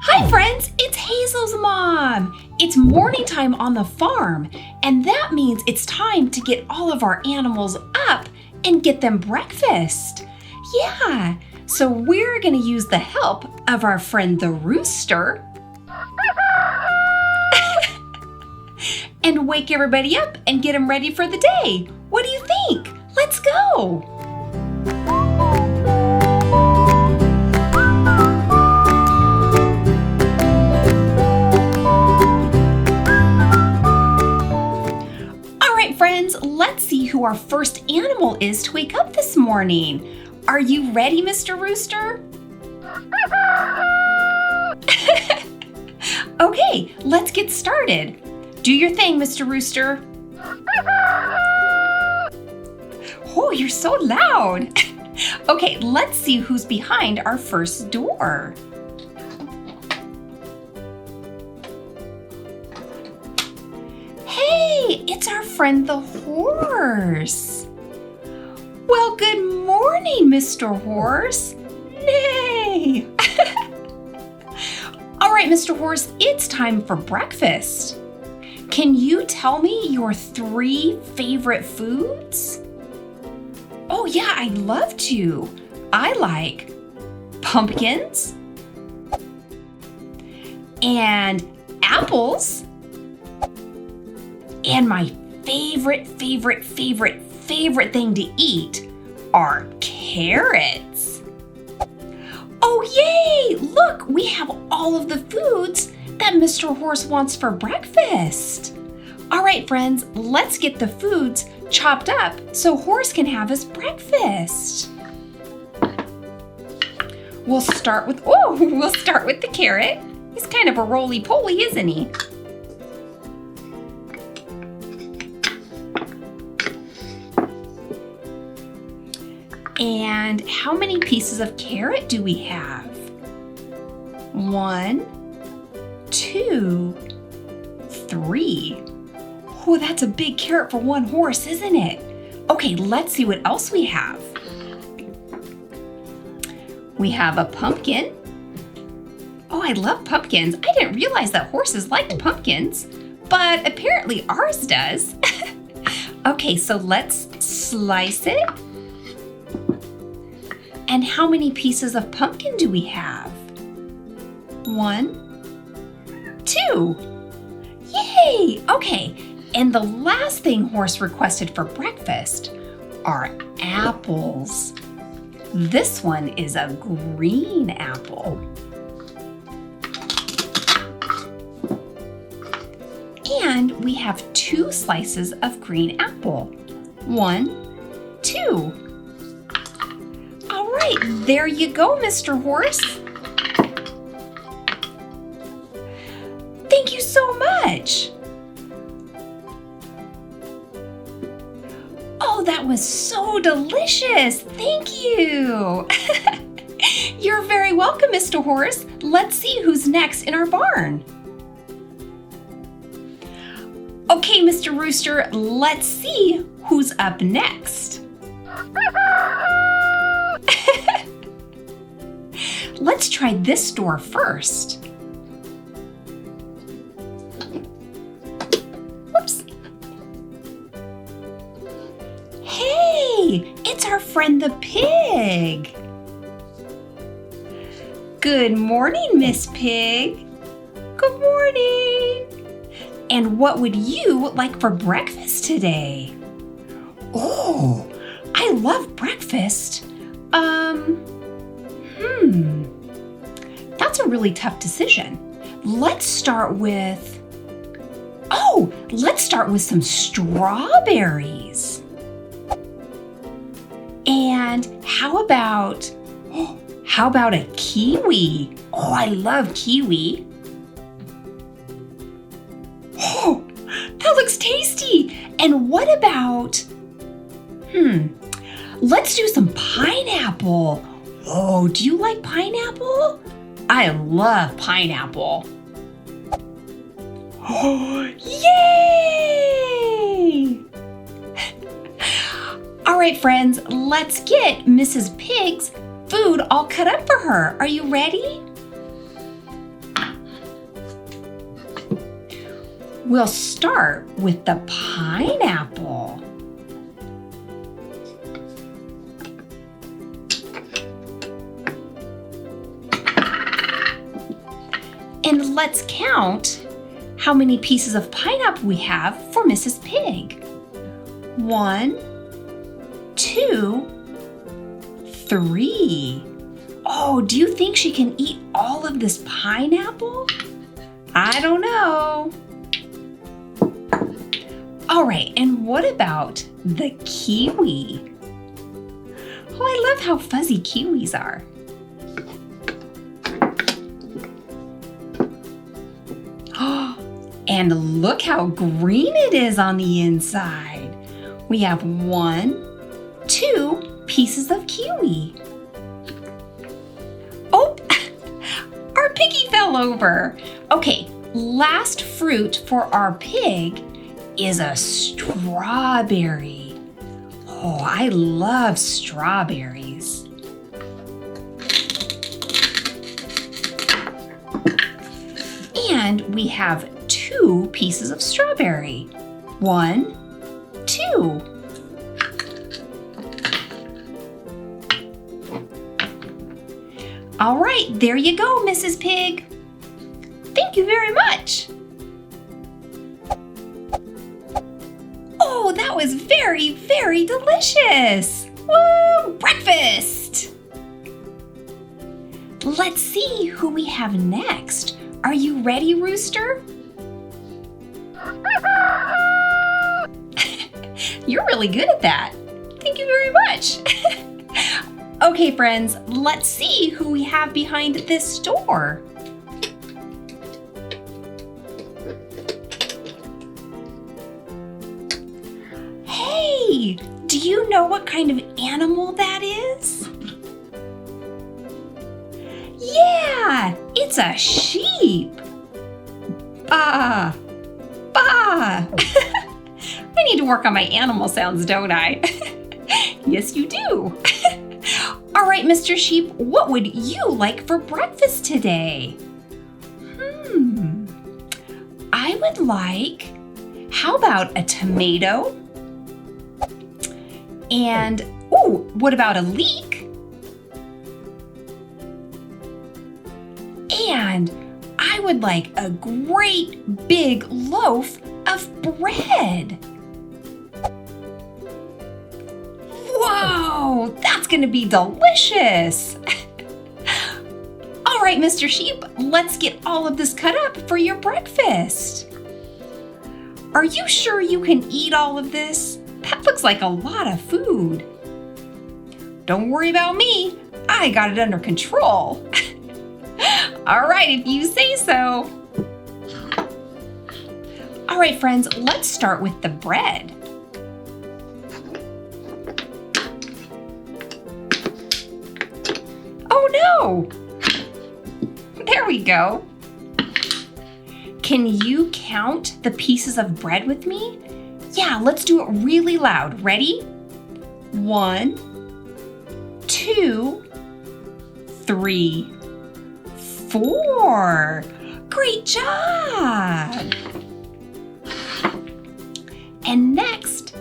Hi friends, it's Hazel's mom. It's morning time on the farm, and that means it's time to get all of our animals up and get them breakfast. Yeah, so we're gonna use the help of our friend the Rooster and wake everybody up and get them ready for the day. What do you think? Let's go. Friends, let's see who our first animal is to wake up this morning. Are you ready, Mr. Rooster? Okay, let's get started. Do your thing, Mr. Rooster. Oh, you're so loud. Okay, let's see who's behind our first door. Hey, it's our friend the horse. Well, good morning, Mr. Horse. Nay. All right, Mr. Horse, it's time for breakfast. Can you tell me your 3 favorite foods? Oh yeah, I'd love to. I like pumpkins and apples. And my favorite thing to eat are carrots. Oh, yay! Look, we have all of the foods that Mr. Horse wants for breakfast. All right, friends, let's get the foods chopped up so Horse can have his breakfast. We'll start with the carrot. He's kind of a roly-poly, isn't he? And how many pieces of carrot do we have? 1, 2, 3. Oh, that's a big carrot for one horse, isn't it? Okay, let's see what else we have. We have a pumpkin. Oh, I love pumpkins. I didn't realize that horses liked pumpkins, but apparently ours does. Okay, so let's slice it. And how many pieces of pumpkin do we have? 1, 2. Yay! Okay, and the last thing Horse requested for breakfast are apples. This one is a green apple. And we have 2 slices of green apple. 1, 2. All right, there you go, Mr. Horse. Thank you so much. Oh, that was so delicious. Thank you. You're very welcome, Mr. Horse. Let's see who's next in our barn. Okay, Mr. Rooster, let's see who's up next. Let's try this door first. Whoops. Hey, it's our friend the pig. Good morning, Miss Pig. Good morning. And what would you like for breakfast today? Oh, I love breakfast. That's a really tough decision. Let's start with some strawberries. And how about a kiwi? Oh, I love kiwi. Oh, that looks tasty. And what about, let's do some pineapple. Oh, do you like pineapple? I love pineapple. Oh, yay! All right, friends, let's get Mrs. Pig's food all cut up for her. Are you ready? We'll start with the pineapple. And let's count how many pieces of pineapple we have for Mrs. Pig. 1, 2, 3. Oh, do you think she can eat all of this pineapple? I don't know. All right, and what about the kiwi? Oh, I love how fuzzy kiwis are. And look how green it is on the inside. We have 1, 2 pieces of kiwi. Oh, our piggy fell over. Okay, last fruit for our pig is a strawberry. Oh, I love strawberries. And we have 2 pieces of strawberry. 1, 2. All right, there you go, Mrs. Pig. Thank you very much. Oh, that was very, very delicious. Woo, breakfast. Let's see who we have next. Are you ready, Rooster? You're really good at that. Thank you very much. Okay, friends, let's see who we have behind this door. Hey, do you know what kind of animal that is? Yeah, it's a sheep. Bah, bah. I need to work on my animal sounds, don't I? Yes, you do. All right, Mr. Sheep, what would you like for breakfast today? I would like, how about a tomato? And, ooh, what about a leek? And I would like a great big loaf of bread. Whoa, that's gonna be delicious. All right, Mr. Sheep, let's get all of this cut up for your breakfast. Are you sure you can eat all of this? That looks like a lot of food. Don't worry about me, I got it under control. All right, if you say so. All right, friends, let's start with the bread. Oh no! There we go. Can you count the pieces of bread with me? Yeah, let's do it really loud. Ready? 1, 2, 3, 4. Great job! And next,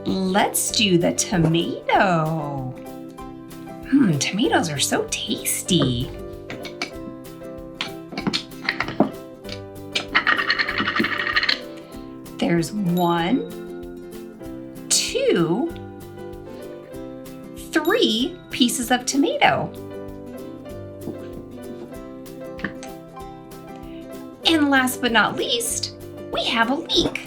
let's do the tomato. Tomatoes are so tasty. There's 1, 2, 3 pieces of tomato. And last but not least, we have a leek.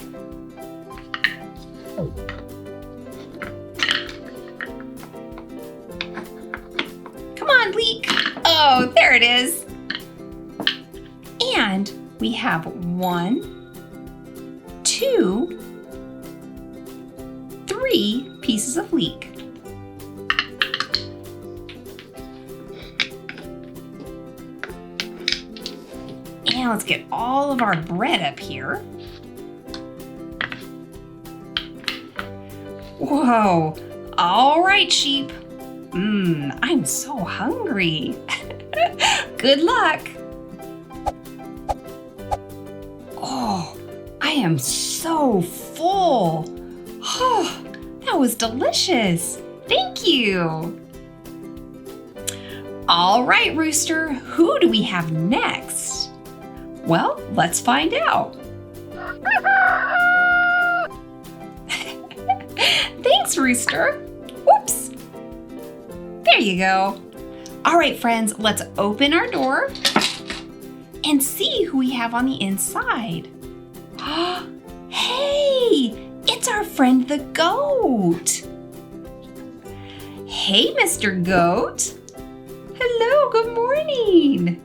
Come on, leek. Oh, there it is. And we have 1, 2, 3 pieces of leek. And let's get all of our bread up here. Whoa, all right, sheep. I'm so hungry. Good luck. Oh, I am so full. Oh, that was delicious. Thank you. All right, Rooster, who do we have next? Well, let's find out. Thanks, Rooster. Whoops. There you go. All right, friends, let's open our door and see who we have on the inside. Hey, it's our friend the goat. Hey, Mr. Goat. Hello, good morning.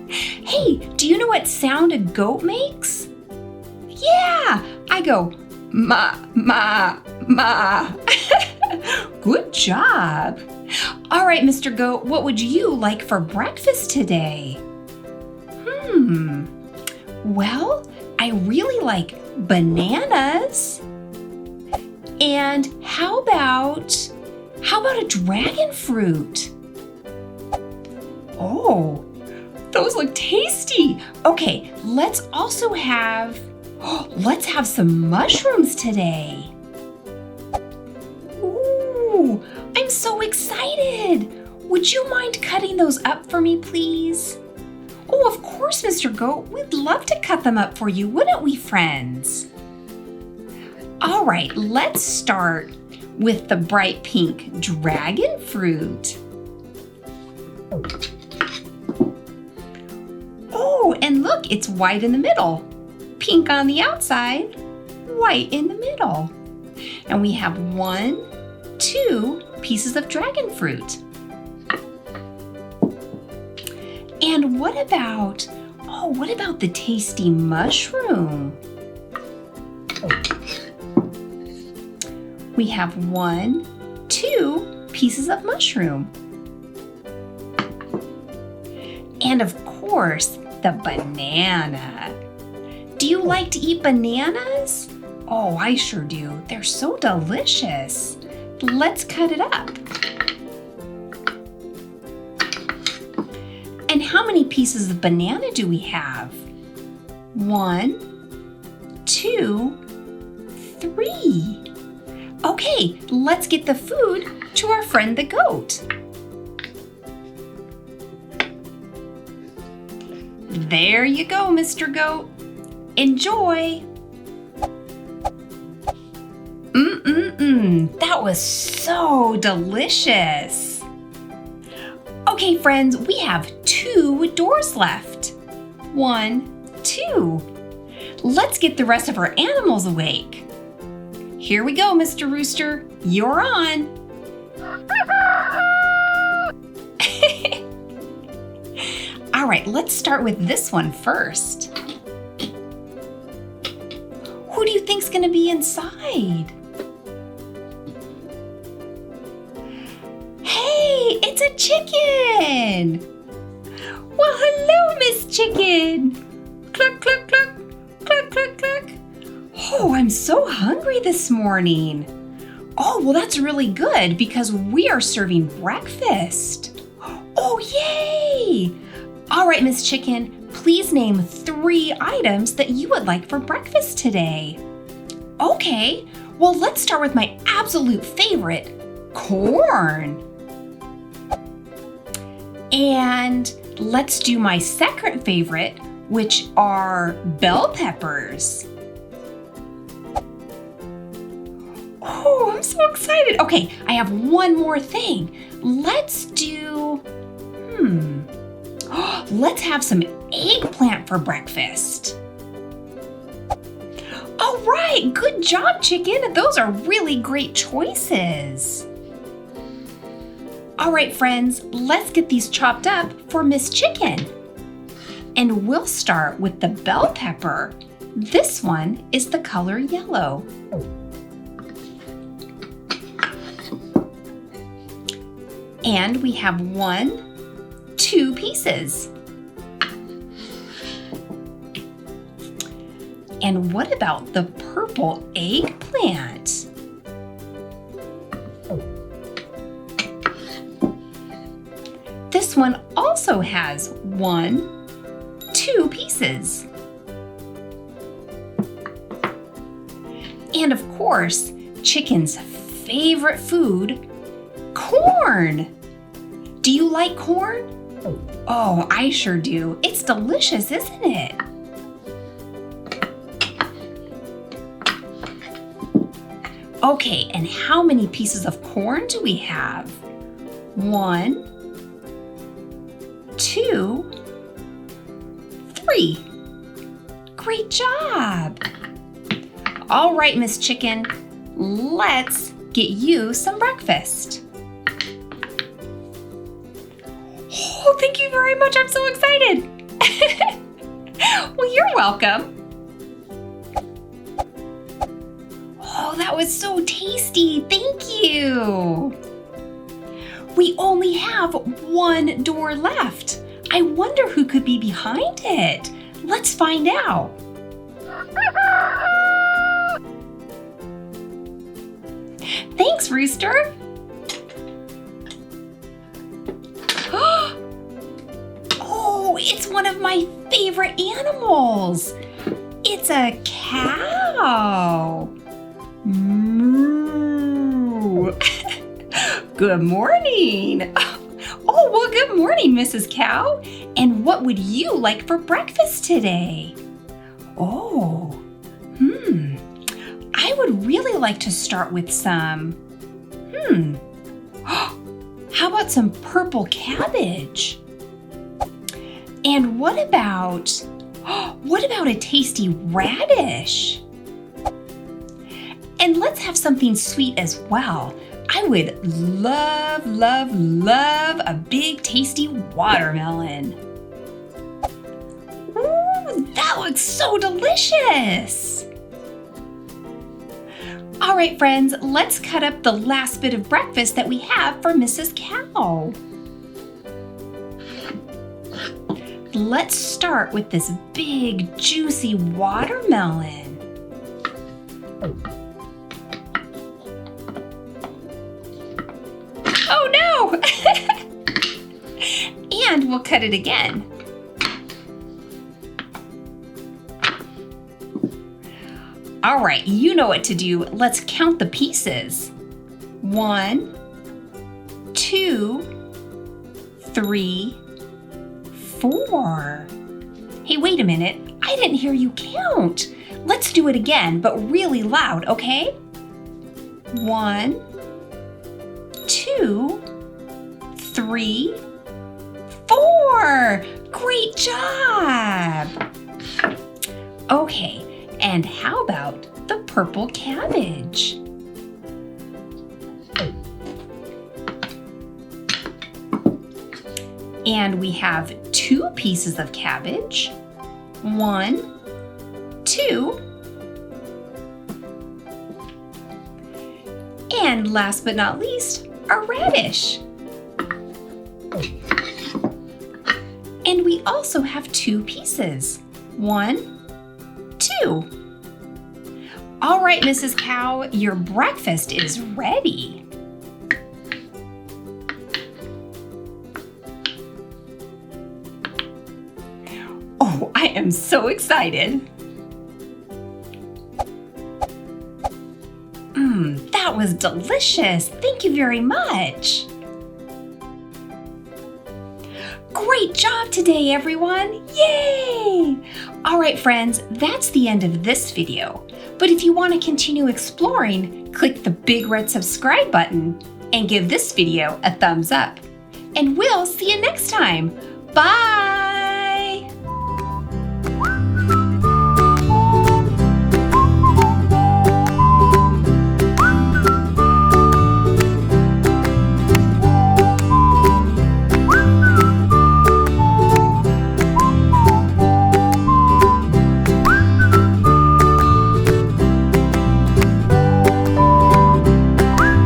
Hey, do you know what sound a goat makes? Yeah, I go ma, ma, ma. Good job. All right, Mr. Goat, what would you like for breakfast today? Well, I really like bananas. And how about a dragon fruit? Oh, those look tasty. Okay, let's have some mushrooms today. Ooh, I'm so excited. Would you mind cutting those up for me, please? Oh, of course, Mr. Goat. We'd love to cut them up for you, wouldn't we, friends? All right, let's start with the bright pink dragon fruit. Oh, and look, it's white in the middle. Pink on the outside, white in the middle. And we have 1, 2 pieces of dragon fruit. And what about the tasty mushroom? We have 1, 2 pieces of mushroom. And of course, the banana. Do you like to eat bananas? Oh, I sure do. They're so delicious. Let's cut it up. And how many pieces of banana do we have? 1, 2, 3. Okay, let's get the food to our friend the goat. There you go, Mr. Goat. Enjoy. That was so delicious. Okay, friends, we have 2 doors left. 1, 2. Let's get the rest of our animals awake. Here we go, Mr. Rooster. You're on. All right, let's start with this one first. Who do you think's gonna be inside? Hey, it's a chicken! Well, hello, Miss Chicken! Cluck, cluck, cluck, cluck, cluck, cluck. Oh, I'm so hungry this morning. Oh, well, that's really good because we are serving breakfast. Oh, yay! All right, Miss Chicken, please name 3 items that you would like for breakfast today. Okay, well, let's start with my absolute favorite, corn. And let's do my second favorite, which are bell peppers. Oh, I'm so excited. Okay, I have one more thing. Let's have some eggplant for breakfast. All right, good job, Chicken. Those are really great choices. All right, friends, let's get these chopped up for Miss Chicken. And we'll start with the bell pepper. This one is the color yellow. And we have 1, 2 pieces. And what about the purple eggplant? This one also has 1, 2 pieces. And of course, Chicken's favorite food, corn. Do you like corn? Oh, I sure do. It's delicious, isn't it? Okay, and how many pieces of corn do we have? 1, 2, 3. Great job! All right, Miss Chicken, let's get you some breakfast. Oh, thank you very much. I'm so excited. Well, you're welcome. Oh, that was so tasty. Thank you. We only have one door left. I wonder who could be behind it. Let's find out. Thanks, Rooster. Oh, it's one of my favorite animals. It's a cow. Moo. Good morning. Oh, well, good morning, Mrs. Cow. And what would you like for breakfast today? Oh, I would really like to start with some, how about some purple cabbage? And what about a tasty radish? And let's have something sweet as well. I would love, love, love a big tasty watermelon. Ooh, that looks so delicious. All right, friends, let's cut up the last bit of breakfast that we have for Mrs. Cow. Let's start with this big, juicy watermelon. Oh no! And we'll cut it again. All right, you know what to do. Let's count the pieces. 1, 2, 3, 4. Hey, wait a minute. I didn't hear you count. Let's do it again, but really loud, okay? 1, 2, 3, 4. Great job. Okay, and how about the purple cabbage? And we have 2 pieces of cabbage. 1, 2. And last but not least, a radish. And we also have 2 pieces. 1, 2. All right, Mrs. Cow, your breakfast is ready. Oh, I am so excited. That was delicious. Thank you very much. Great job today, everyone. Yay! All right, friends, that's the end of this video. But if you want to continue exploring, click the big red subscribe button and give this video a thumbs up. And we'll see you next time. Bye!